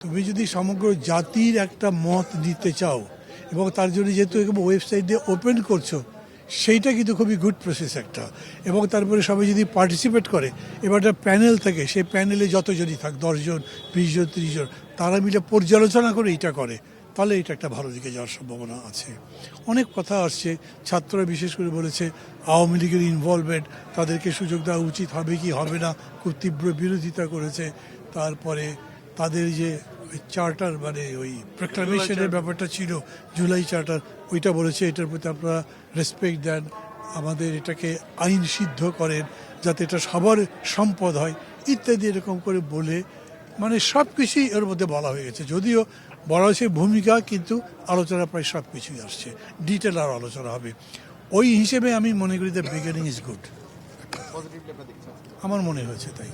তুমি যদি সমগ্র জাতির একটা মত দিতে চাও এবং তার জন্য যেহেতু ওয়েবসাইট দিয়ে ওপেন করছো, সেইটা কিন্তু খুবই গুড প্রসেস একটা। এবং তারপরে সবাই যদি পার্টিসিপেট করে, এবার একটা প্যানেল থাকে, সেই প্যানেলে যতজনই থাক, 10 জন 20 জন 30 জন, তারা মিলে পর্যালোচনা করে এটা করে, তাহলে এটা একটা ভালো দিকে যাওয়ার সম্ভাবনা আছে। অনেক কথা আসছে, ছাত্ররা বিশেষ করে বলেছে আওয়ামী লীগের ইনভলভমেন্ট, তাদেরকে সুযোগ দেওয়া উচিত হবে কি হবে না, খুব তীব্র বিরোধিতা করেছে। তারপরে তাদের যে চার্টার, মানে ওই প্রোক্লামেশনের ব্যাপারটা ছিল, জুলাই চার্টার, ওইটা বলেছে এটার প্রতি আপনারা রেসপেক্ট দেন, আমাদের এটাকে আইন সিদ্ধ করেন যাতে এটা সবার সম্পদ হয়, ইত্যাদি এরকম করে বলে মানে সব কিছুই এর মধ্যে বলা হয়ে গেছে। যদিও বলা হয়েছে ভূমিকা, কিন্তু আলোচনা প্রায় সব কিছুই আসছে, ডিটেল আর আলোচনা হবে। ওই হিসেবে আমি মনে করি দ্য বিগিনিং ইজ গুড, আমার মনে হয়েছে তাই।